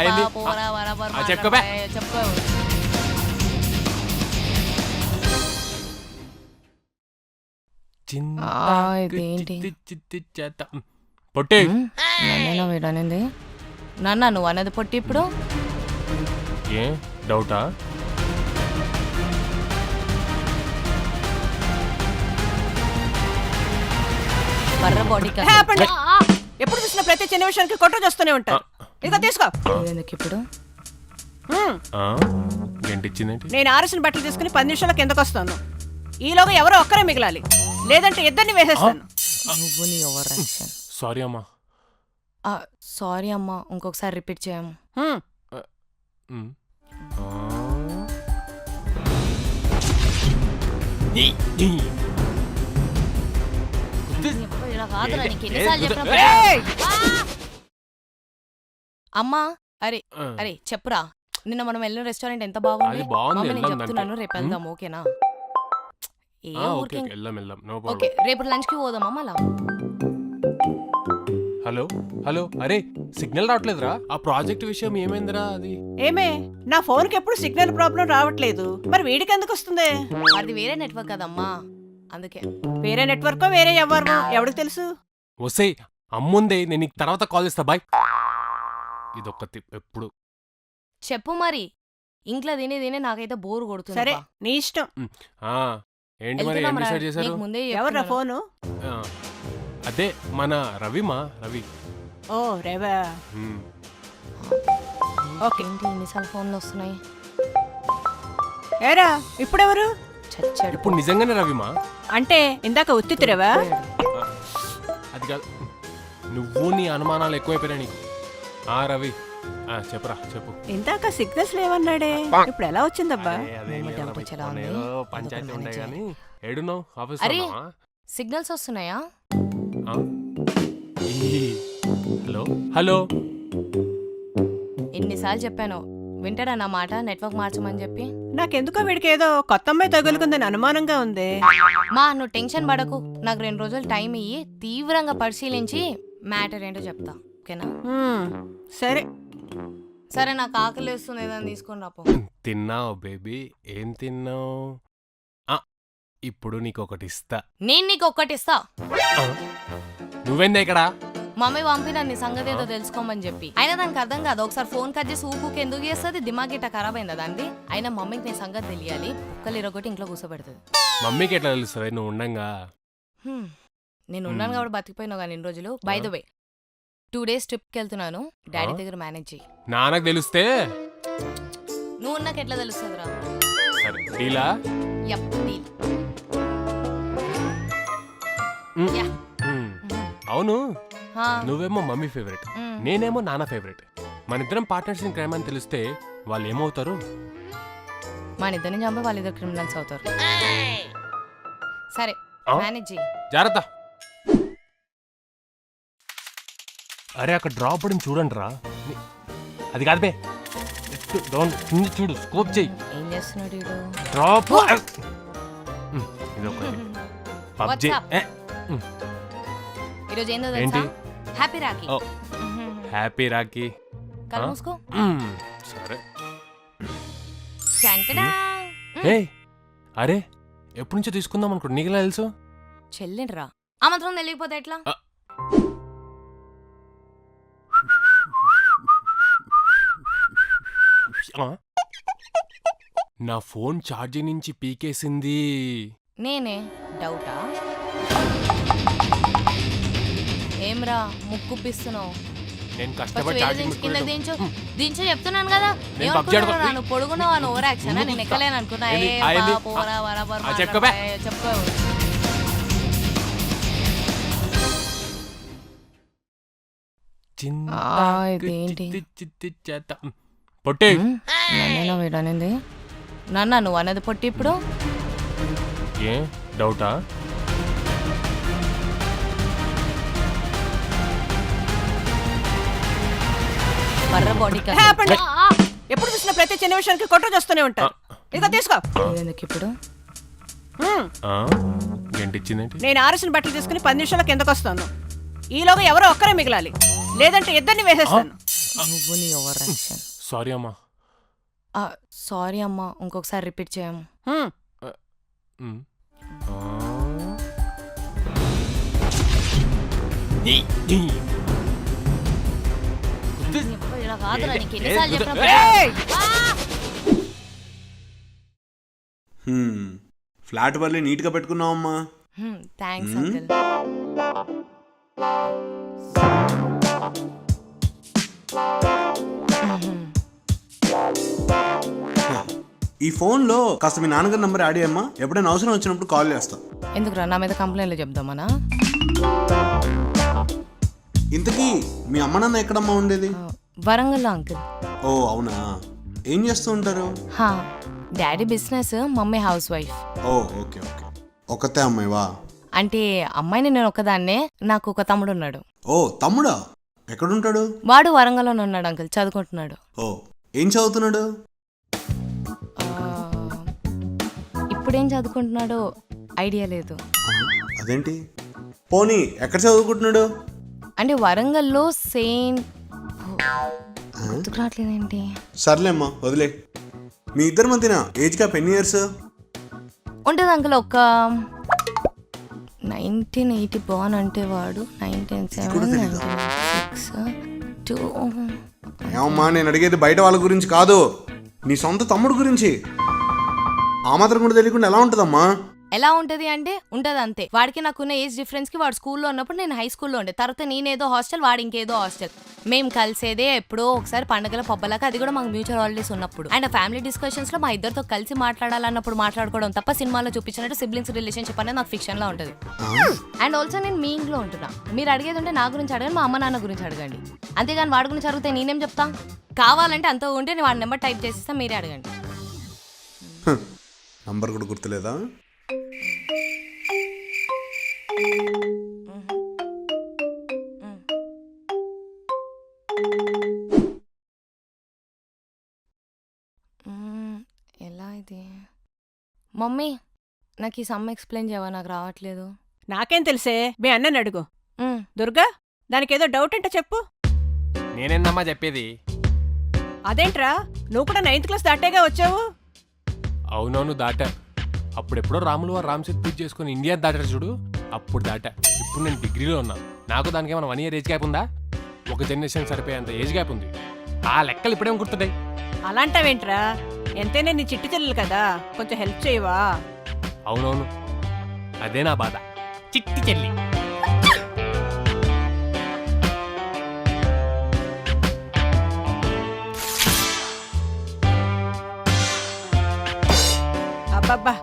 అయింది? పోరా బరాబర్ చెప్పుకోబే. చెప్పుకో. ఇదేంటి? పొట్టి నన్నేనా వీడనింది? నాన్న నువ్వు అన్నది పొట్టి ఇప్పుడు ఏ డౌటా? బర్ర బాడీ హే, ఆపండి. ఎప్పుడు చూసిన ప్రతి చిన్న విషయానికి కొట్ట చేస్తూనే ఉంటారు. ఇదిగో తీసుకో. ఎందుకు ఇప్పుడు ఏంటిచ్చిందేంటి? నేను ఆర్ఎస్ని బట్టలు తీసుకుని 10 నిమిషాల కిందకు వస్తాను. ఈలోగా ఎవరో ఒక్కరే మిగలాలి, లేదంటే ఇద్దరిని వేసేస్తాను. నువ్వు నీ ఓవర్ యాక్షన్. సారీ అమ్మా. సారీ అమ్మా, ఇంకొకసారి రిపీట్ చేయము. ఇలా కాదురా, నీకు ఎన్నిసార్లు చెప్పినా ఏయ్! అమ్మా అరే అరే చెప్పురా, నిన్న మనం వెళ్ళిన రెస్టారెంట్ ఎంత బాగుంది. అది బాగుంది, మమ్మీ నేను వెళ్దాం చెప్తున్నాను, దాంట్లో. రేపు వెళ్దాం ఓకేనా? ఏ ఓకే ఊరికే వెళ్దాం నో ఓకే, ప్రాబ్లం. రేపు లంచ్కి పోదామా మళ్ళా? హలో హలో, అరే సిగ్నల్ రావట్లేదురా. ఆ ప్రాజెక్ట్ విషయం ఏమైందిరా? అది ఏమే, నా ఫోన్కి ఎప్పుడు సిగ్నల్ ప్రాబ్లం రావట్లేదు, మరి వీడికి ఎందుకు వస్తుంది? అది వేరే నెట్వర్క్ కదమ్మా, అందుకే. వేరే నెట్వర్కో వేరే ఎవరు ఎవరికి తెలుసు? వస్తే అమ్ముందే, నేను నీకు తర్వాత కాల్ చేస్తా. బాయ్. ఇదొక్క ఎప్పుడు చెప్పు మరి, ఇంట్లో తిని తిని నాకైతే బోర్ కొడుతుంది. సరే నీ ఇష్టం. ఆ, ఏంటి మరి ఏం డిసైడ్ చేశారు? ముందే ఎవర్రా ఫోను? ఆ, అదే మన రవిమా, రవి. ఓ రేవా. మ్, ఓకే. ఏంటి ఎన్నిసార్లు ఫోన్లు వస్తున్నాయి? ఏరా ఇప్పుడెవరు? చచ్చాడు. ఇప్పుడు నిజంగానే రవిమా? అంటే ఇందాక ఉత్తితిరేవా? ఆ, అది కాదు, నువ్వు నీ అనుమానాలు ఎక్కువైపోయినా నీకు. ఆ రవి, చెప్పరా చెప్పు. ఇందాక సిగ్నల్స్ లేవన్నాడే, ఇప్పుడు ఎలా వచ్చిందబ్బా? పంచాయతీ ఉండే గానీ ఏడున్నావు? ఆఫీస్ అరే సిగ్నల్స్ వస్తున్నాయా? హలో హలో, ఎన్నిసార్లు చెప్పాను, వింటాడా నా మాట? నెట్వర్క్ మార్చమని చెప్పి. నాకెందుకో వీడికి ఏదో కొత్త అమ్మాయి తగులుకుందని అనుమానంగా ఉంది. మా నువ్వు టెన్షన్ పడకు, నాకు 2 రోజులు టైం ఇయ్యి, తీవ్రంగా పరిశీలించి మ్యాటర్ ఏంటో చెప్తా, ఓకేనా? సరే సరే, నాకు ఆకలి వేస్తుంది, ఏదైనా తీసుకొని రాపో. తిన్నావు బేబీ? ఏం తిన్నావు? ఇప్పుడు నీకు ఒకటి ఇస్తా. నేను నీకు ఒక్కటి ఇస్తా. నువ్వేందా ఇక్కడ? మమ్మీ పంపిన నీ సంగతి ఏదో తెలుసుకోమని చెప్పి. అయినా దానికి అర్థం కాదు, ఒకసారి ఫోన్ కట్ చేసి ఊపుకి ఎందుకు చేస్తుంది? దిమాగ్ ఇట్లా ఖరాబ్ అయిందా దాన్ని? అయినా మమ్మీకి నీ సంగతి తెలియాలి, కుక్కలు ఇరగొట్టి ఇంట్లో కూర్చోబెడుతుంది. మమ్మీకి ఎట్లా తెలుస్తుంది నువ్వు ఉండంగా? నేను ఉన్నాను కాబట్టి బతికిపోయినావు కానీ ఇన్ని రోజులు. బై ద వే 2 days ట్రిప్కి వెళ్తున్నాను, డాడీ దగ్గర మేనేజ్ చేయి. నాన్నకు తెలిస్తే నువ్వు నాకు ఎట్లా తెలుస్తుందిరా? సరే డీలా? Yup, deal. యా. అవును, హా. నువ్వేమో మమ్మీ ఫేవరెట్, మ్. నేనేమో నాన్న ఫేవరెట్. మన ఇద్దరం పార్ట్నర్స్ ఇన్ క్రైమ్ అని తెలిస్తే వాళ్ళు ఏమవుతారు? మన ఇద్దరిని చంపి వాళ్ళిద్దరు క్రిమినల్స్ అవుతారు. సరే మేనేజ్ చేయి. జాగ్రత్త. అరే అక్కడ డ్రాప్ పడింది చూడండి రా. అది కాదు బే, కింద చూడు, స్కోప్ చెయ్యి. ఏం చేస్తున్నాడు వీడు? డ్రాప్. ఇదొకటి పబ్జి. What's up? ఈరోజు ఏందో ఏంటి? తెలుసా? హ్యాపీ రాఖీ. ఓ, హ్యాపీ రాఖీ. కళ్ళు మూసుకో. సరే. చంటడా. ఏ అరే, ఎప్పటి నుంచో తీసుకుందాం అనుకో, నీకు ఎలా తెలుసు? చెల్లిండ్రా, ఆ మాత్రం తెలియకపోతే ఎట్లా? నా ఫోన్ ఛార్జింగ్ నుంచి పీకేసింది. నేనే డౌటా? ఏమ్రా ముక్కుపిస్తున్నావు? నేను కష్టపడి ఛార్జింగ్ కింద దించు దించు చెప్తున్నాను కదా. నేను పబ్జి ఆడుకో. నువ్వు పొడుగున్నావు అని ఓవర్ యాక్షన్. నేను ఎక్కలేను అనుకున్నా. పోరా బరాబర్ చెప్పుకోబే. చెప్పుకో. ఇదేంటి? పొట్టి నన్నేనా వీడనింది? నాన్న నువ్వు అన్నది పొట్టి ఇప్పుడు ఏ డౌటా? బర్ర బాడీ హే, ఆపండి. ఎప్పుడు చూసిన ప్రతి చిన్న విషయానికి కొట్ట చేస్తూనే ఉంటారు. ఇదిగో తీసుకో. ఎందుకు ఇప్పుడు ఏంటిచ్చిందేంటి? నేను ఆర్ఎస్ని బట్టలు తీసుకుని 10 నిమిషాల కిందకు వస్తాను. ఈలోగా ఎవరో ఒక్కరే మిగలాలి, లేదంటే ఇద్దరిని వేసేస్తాను. నువ్వు నీ ఓవర్ యాక్షన్. సారీ అమ్మా. సారీ అమ్మా, ఇంకొకసారి రిపీట్ చేయము. మ్. ఇలా కాదురా, నీకు ఎన్నిసార్లు చెప్పినా ఏయ్! ఫ్లాట్ వల్లే నీట్గా పెట్టుకున్నావమ్మా. Thanks uncle. ఈ ఫోన్లో కాస్త మీ నాన్నగారి నంబర్ యాడ్ చేయమ్మా. ఎప్పుడైనా అవసరం వచ్చినప్పుడు కాల్ చేస్తా. ఎందుకురా, నా మీద కంప్లైంట్లు చెప్దామనా? ఇంతకీ మీ అమ్మ నాన్న ఎక్కడమ్మా ఉండేది? వరంగల్లో అంకుల్. ఓ అవునా, ఏం చేస్తూ ఉంటారు? Daddy business, mummy house wife. Oh okay okay. ఒక్కతే అమ్మాయివా? అంటే అమ్మాయిని నేను ఒక్కదాన్నే, నాకు ఒక తమ్ముడు ఉన్నాడు. ఓ తమ్ముడా, ఎక్కడుంటాడు? వాడు వరంగల్లోనే ఉన్నాడు అంకుల్, చదువుకుంటున్నాడు. ఓ ఏం చదువుతున్నాడు? ఇప్పుడేం చదువుకుంటున్నాడో ఐడియా లేదు. అదేంటి, పోనీ ఎక్కడ చదువుకుంటున్నాడు? అంటే వరంగల్లో సెయింట్, గుర్తుకు రావట్లేదేంటి. సర్లేమ్మా వదిలే. మీ ఇద్దరి మధ్యన ఏజ్ గ్యాప్ ఎన్ని ఇయర్స్ ఉంటుంది అంకుల్? ఒక 1980 బాన్ అంటే వాడు 1976 ఏమమ్మా, నేను అడిగేది బయట వాళ్ళ గురించి కాదు, నీ సొంత తమ్ముడు గురించి. ఆ మాత్రం కూడా తెలియకుండా ఎలా ఉంటుందమ్మా? ఎలా ఉంటది అంటే ఉంటది అంతే. వాడికి నాకున్న ఏజ్ డిఫరెన్స్ కి వాడు స్కూల్లో ఉన్నప్పుడు నేను హై స్కూల్లో ఉండే, తర్వాత నేనేదో హాస్టల్, వాడు ఇంకేదో హాస్టల్. మేము కలిసేదే ఎప్పుడో ఒకసారి పండుగల పబ్బలాక, అది కూడా మాకు మ్యూచువల్ హాలిడేస్ ఉన్నప్పుడు. అండ్ ఫ్యామిలీ డిస్కషన్స్ లో మా ఇద్దరితో కలిసి మాట్లాడాలన్నప్పుడు మాట్లాడుకోవడం తప్ప, సినిమాలో చూపించినట్టు సిబ్లింగ్స్ రిలేషన్షిప్ అనేది నాకు ఫిక్షన్ లో ఉంటుంది. అండ్ ఆల్సో నేను మీ ఇంట్లో ఉంటున్నా. మీరు అడిగేది ఉంటే నా గురించి అడగండి, మా అమ్మ నాన్న గురించి అడగండి. అంతేగాని వాడి గురించి అడిగితే నేనేం చెప్తా? కావాలంటే అంత ఉంటే నేను వాడి నెంబర్ టైప్ చేసిస్తా, మీరే అడగండి. నంబర్ కూడా గుర్తులేదా? ఎలా ఇది? మమ్మీ, నాకు ఈ సమ్ ఎక్స్ప్లెయిన్ చేయవా? నాకు రావట్లేదు. నాకేం తెలిసే, మీ అన్నని అడుగు. దుర్గా, దానికేదో డౌట్ అంటే చెప్పు. నేనేందమ్మా చెప్పేది? అదేంట్రా, నువ్వు కూడా 9th క్లాస్ దాటేగా వచ్చావు. అవునవును దాటా. అప్పుడెప్పుడో రాములు వారు రామ్ సేతు పూజ చేసుకుని ఇండియా దాటారు చూడు, అప్పుడు దాటా. ఇప్పుడు నేను డిగ్రీలో ఉన్నా. నాకు దానికి ఏమైనా 1 year ఏజ్ గ్యాప్ ఉందా? ఒక జనరేషన్ సరిపోయేంత ఏజ్ గ్యాప్ ఉంది. ఆ లెక్కలు ఇప్పుడేం గుర్తున్నాయి? అలాంటావేంట్రా, ఎంతైనా నీ చిట్టి చెల్లెలు కదా, కొంచెం హెల్ప్ చేయవా? అవునవును, అదే నా బాధ, చిట్టి చెల్లి. అబ్బబ్బా,